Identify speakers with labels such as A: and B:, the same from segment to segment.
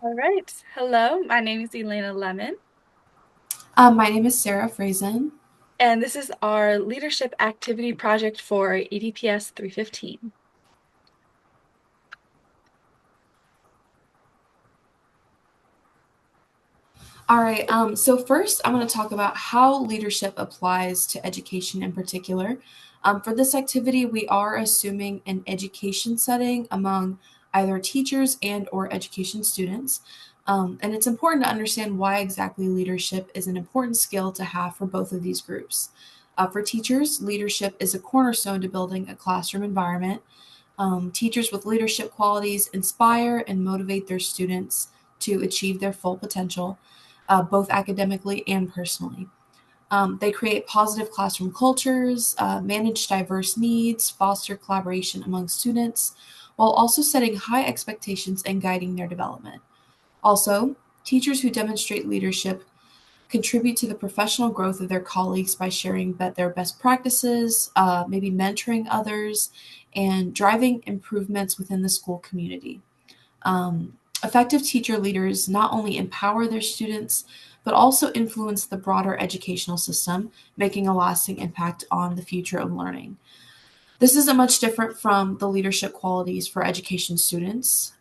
A: All right. Hello, my name is Elena Lemon,
B: My name is Sarah Frazen.
A: and this is our leadership activity project for EDPS 315.
B: All right, so first I'm going to talk about how leadership applies to education in particular. For this activity, we are assuming an education setting among either teachers and or education students. And it's important to understand why exactly leadership is an important skill to have for both of these groups. For teachers, leadership is a cornerstone to building a classroom environment. Teachers with leadership qualities inspire and motivate their students to achieve their full potential, both academically and personally. They create positive classroom cultures, manage diverse needs, foster collaboration among students, while also setting high expectations and guiding their development. Also, teachers who demonstrate leadership contribute to the professional growth of their colleagues by sharing their best practices, maybe mentoring others, and driving improvements within the school community. Effective teacher leaders not only empower their students, but also influence the broader educational system, making a lasting impact on the future of learning. This isn't much different from the leadership qualities for education students,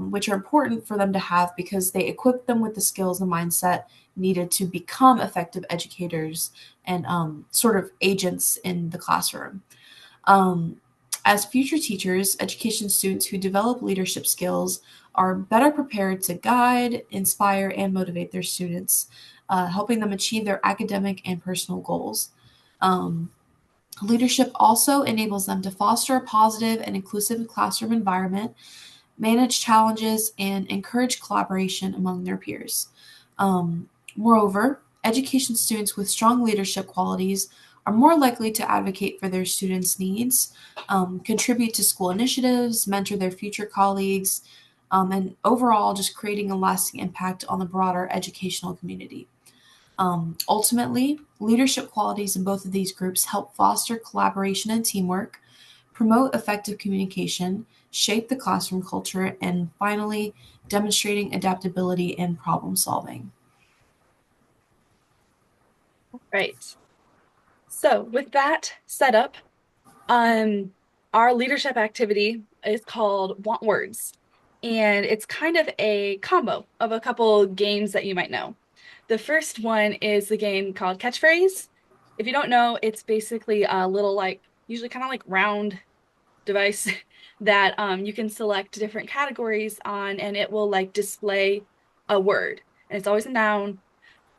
B: which are important for them to have because they equip them with the skills and mindset needed to become effective educators and sort of agents in the classroom. Um, as future teachers, education students who develop leadership skills are better prepared to guide, inspire, and motivate their students, helping them achieve their academic and personal goals. Um, Leadership also enables them to foster a positive and inclusive classroom environment, manage challenges, and encourage collaboration among their peers. Moreover, education students with strong leadership qualities are more likely to advocate for their students' needs, contribute to school initiatives, mentor their future colleagues, and overall just creating a lasting impact on the broader educational community. Ultimately, leadership qualities in both of these groups help foster collaboration and teamwork, promote effective communication, shape the classroom culture, and finally, demonstrating adaptability and problem solving.
A: Right. So with that setup, um, our leadership activity is called Want Words, and it's kind of a combo of a couple games that you might know. The first one is the game called Catchphrase. If you don't know, it's basically a little like usually kind of like round device that you can select different categories on and it will like display a word. And it's always a noun.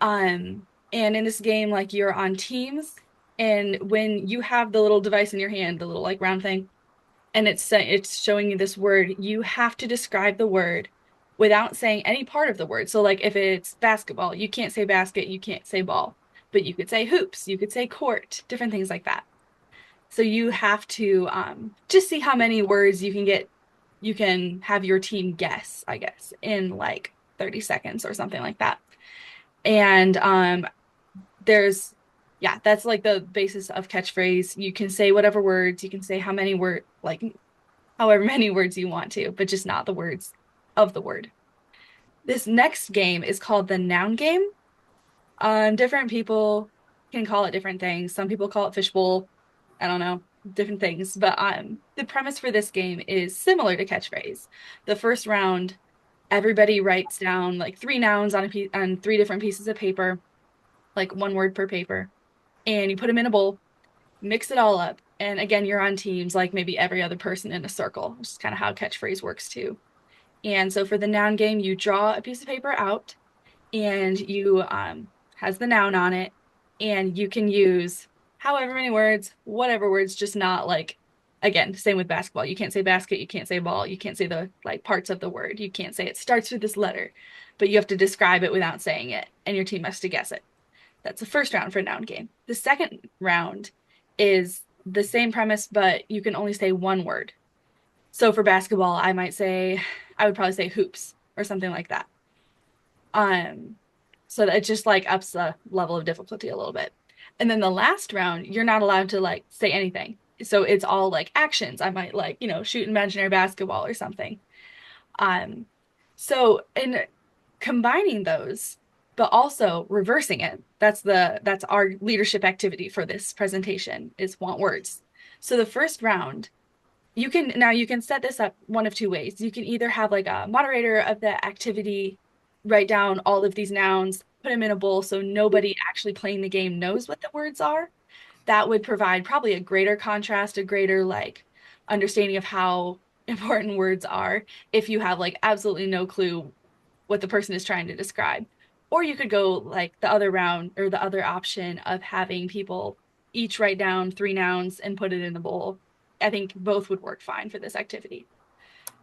A: And in this game, like you're on teams, and when you have the little device in your hand, the little like round thing, and it's showing you this word, you have to describe the word without saying any part of the word. So like if it's basketball, you can't say basket, you can't say ball, but you could say hoops, you could say court, different things like that. So you have to just see how many words you can get, you can have your team guess, I guess, in like 30 seconds or something like that. And there's, yeah, that's like the basis of catchphrase. You can say whatever words, you can say how many word, like however many words you want to, but just not the words of the word. This next game is called the noun game. Different people can call it different things. Some people call it fishbowl. I don't know, different things. But the premise for this game is similar to catchphrase. The first round, everybody writes down like three nouns on on three different pieces of paper, like one word per paper, and you put them in a bowl, mix it all up. And again, you're on teams like maybe every other person in a circle, which is kind of how catchphrase works too. And so for the noun game, you draw a piece of paper out and you has the noun on it and you can use however many words, whatever words, just not like again, same with basketball. You can't say basket, you can't say ball, you can't say the like parts of the word. You can't say it starts with this letter, but you have to describe it without saying it and your team has to guess it. That's the first round for a noun game. The second round is the same premise, but you can only say one word. So for basketball, I would probably say hoops or something like that. Um, so that it just like ups the level of difficulty a little bit. And then the last round, you're not allowed to like say anything. So it's all like actions. I might like, shoot an imaginary basketball or something. Um, so and combining those, but also reversing it. That's our leadership activity for this presentation is want words. So the first round, you can set this up one of two ways. You can either have like a moderator of the activity write down all of these nouns, put them in a bowl so nobody actually playing the game knows what the words are. That would provide probably a greater contrast, a greater like understanding of how important words are if you have like absolutely no clue what the person is trying to describe. Or you could go like the other round or the other option of having people each write down three nouns and put it in the bowl. I think both would work fine for this activity.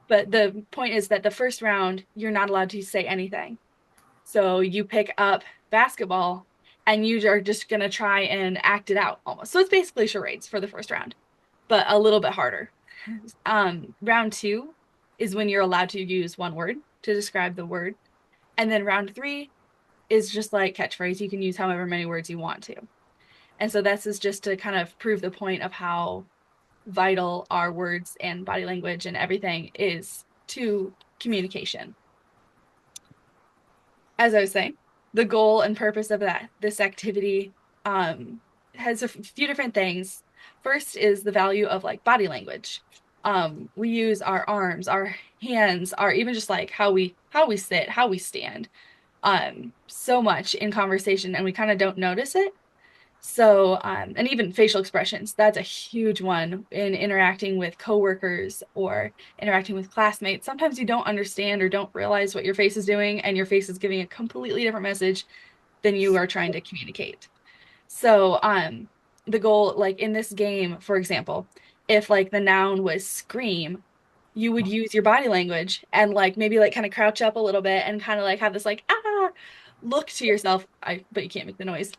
A: But the point is that the first round, you're not allowed to say anything. So you pick up basketball and you are just going to try and act it out almost. So it's basically charades for the first round, but a little bit harder. Round two is when you're allowed to use one word to describe the word. And then round three is just like catchphrase. You can use however many words you want to. And so this is just to kind of prove the point of how vital our words and body language and everything is to communication. As I was saying, the goal and purpose of this activity has a few different things. First is the value of like body language. We use our arms, our hands, our even just like how we sit, how we stand, so much in conversation, and we kind of don't notice it. So, and even facial expressions, that's a huge one in interacting with coworkers or interacting with classmates. Sometimes you don't understand or don't realize what your face is doing, and your face is giving a completely different message than you are trying to communicate. So, the goal, like in this game, for example, if like the noun was scream, you would use your body language and like maybe like kind of crouch up a little bit and kind of like have this like look to yourself. But you can't make the noise.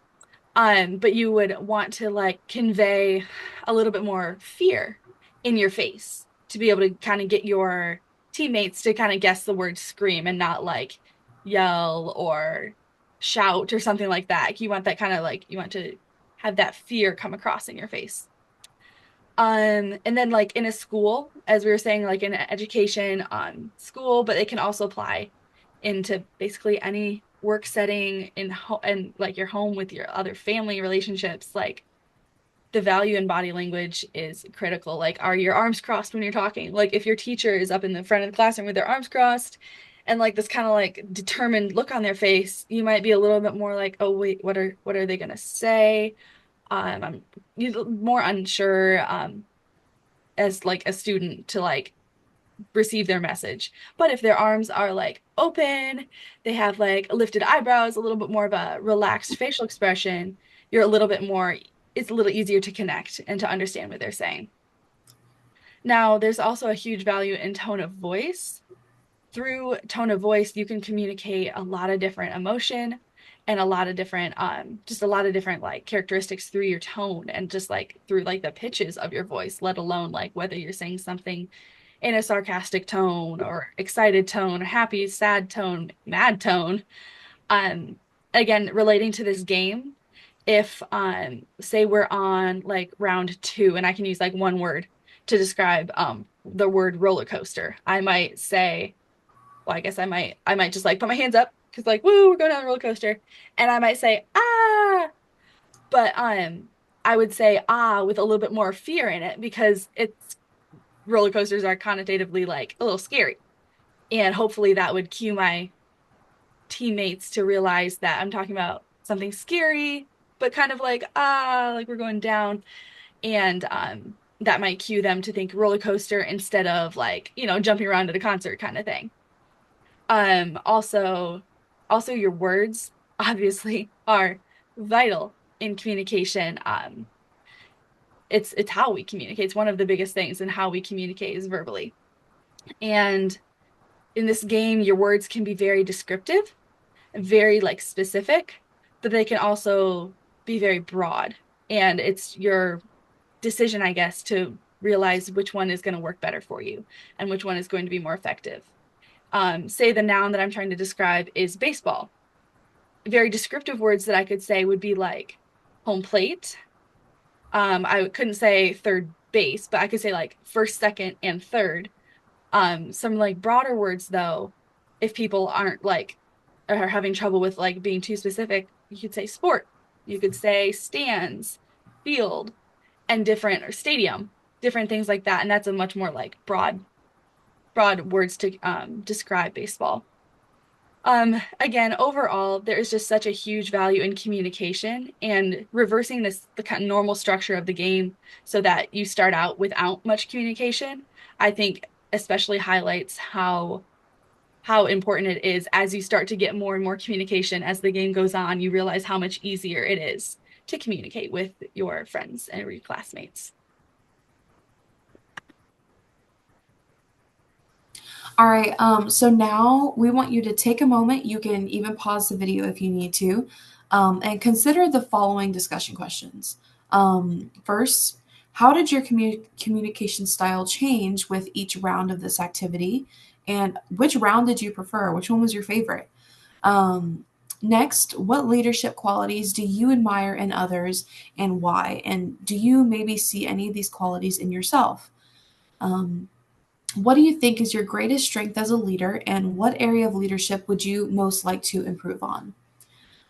A: But you would want to like convey a little bit more fear in your face to be able to kind of get your teammates to kind of guess the word scream and not like yell or shout or something like that. You want that kind of like you want to have that fear come across in your face. And then like in a school, as we were saying, like in education, school, but it can also apply into basically any work setting in ho and like your home with your other family relationships. Like the value in body language is critical. Like, are your arms crossed when you're talking? Like if your teacher is up in the front of the classroom with their arms crossed and like this kind of like determined look on their face, you might be a little bit more like, oh wait, what are they gonna say? I'm more unsure. As like a student to like receive their message. But if their arms are like open, they have like lifted eyebrows, a little bit more of a relaxed facial expression, you're a little bit more, it's a little easier to connect and to understand what they're saying. Now, there's also a huge value in tone of voice. Through tone of voice, you can communicate a lot of different emotion and a lot of different just a lot of different like characteristics through your tone and just like through like the pitches of your voice, let alone like whether you're saying something in a sarcastic tone or excited tone, happy, sad tone, mad tone. Um, Again, relating to this game, if say we're on like round two and I can use like one word to describe the word roller coaster, I might say, well, I guess I might just like put my hands up because like, woo, we're going down the roller coaster. And I might say, ah, but I would say with a little bit more fear in it because it's roller coasters are connotatively like a little scary. And hopefully that would cue my teammates to realize that I'm talking about something scary, but kind of like we're going down. And that might cue them to think roller coaster instead of like, jumping around at a concert kind of thing. Also your words obviously are vital in communication. It's how we communicate. It's one of the biggest things in how we communicate is verbally. And in this game, your words can be very descriptive, very like specific, but they can also be very broad. And it's your decision, I guess, to realize which one is going to work better for you and which one is going to be more effective. Say the noun that I'm trying to describe is baseball. Very descriptive words that I could say would be like home plate. I couldn't say third base, but I could say like first, second, and third. Some like broader words though, if people aren't like are having trouble with like being too specific, you could say sport, you could say stands, field, and different or stadium, different things like that. And that's a much more like broad words to describe baseball. Again, overall, there is just such a huge value in communication and reversing the kind of normal structure of the game so that you start out without much communication. I think especially highlights how important it is as you start to get more and more communication as the game goes on, you realize how much easier it is to communicate with your friends and your classmates.
B: All right, so now we want you to take a moment. You can even pause the video if you need to, and consider the following discussion questions. First, how did your communication style change with each round of this activity? And which round did you prefer? Which one was your favorite? Um, Next, what leadership qualities do you admire in others and why? And do you maybe see any of these qualities in yourself? Um, what do you think is your greatest strength as a leader, and what area of leadership would you most like to improve on?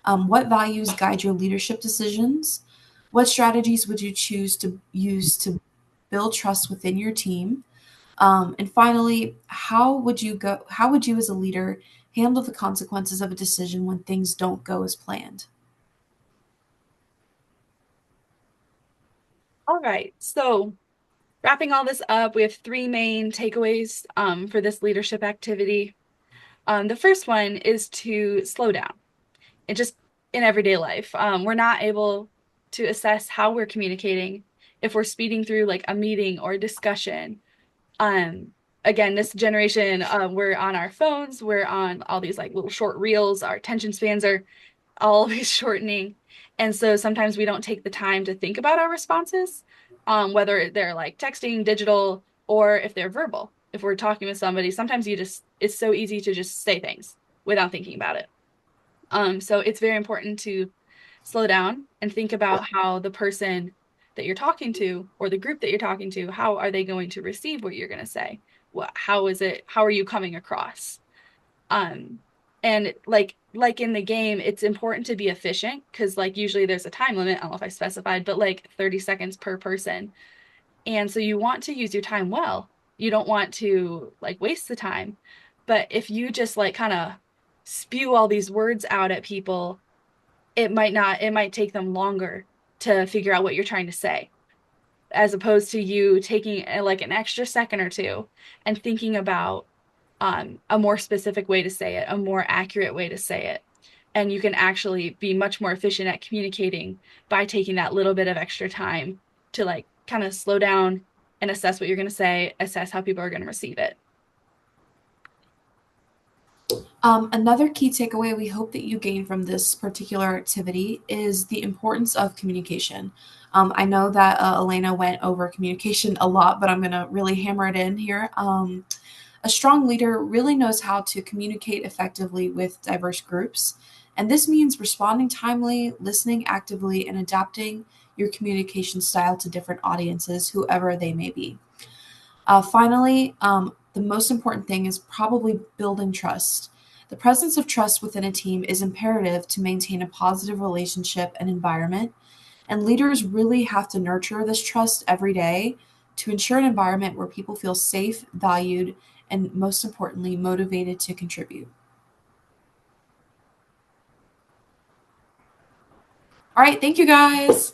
B: What values guide your leadership decisions? What strategies would you choose to use to build trust within your team? And finally, How would you, as a leader, handle the consequences of a decision when things don't go as planned?
A: All right, so wrapping all this up, we have three main takeaways for this leadership activity. The first one is to slow down. It just in everyday life. We're not able to assess how we're communicating if we're speeding through like a meeting or a discussion. Um, Again, this generation, we're on our phones, we're on all these like little short reels, our attention spans are always shortening. And so sometimes we don't take the time to think about our responses, whether they're like texting, digital, or if they're verbal. If we're talking with somebody, sometimes it's so easy to just say things without thinking about it. So it's very important to slow down and think about how the person that you're talking to or the group that you're talking to, how are they going to receive what you're going to say? How are you coming across? Um, and like in the game, it's important to be efficient because like usually there's a time limit. I don't know if I specified, but like 30 seconds per person. And so you want to use your time well. You don't want to like waste the time. But if you just like kind of spew all these words out at people, it might take them longer to figure out what you're trying to say, as opposed to you taking like an extra second or two and thinking about a more specific way to say it, a more accurate way to say it. And you can actually be much more efficient at communicating by taking that little bit of extra time to like kind of slow down and assess what you're going to say, assess how people are going to receive it.
B: Another key takeaway we hope that you gain from this particular activity is the importance of communication. I know that Elena went over communication a lot, but I'm going to really hammer it in here. A strong leader really knows how to communicate effectively with diverse groups, and this means responding timely, listening actively, and adapting your communication style to different audiences, whoever they may be. Finally, the most important thing is probably building trust. The presence of trust within a team is imperative to maintain a positive relationship and environment, and leaders really have to nurture this trust every day to ensure an environment where people feel safe, valued, and most importantly, motivated to contribute. All right, thank you guys.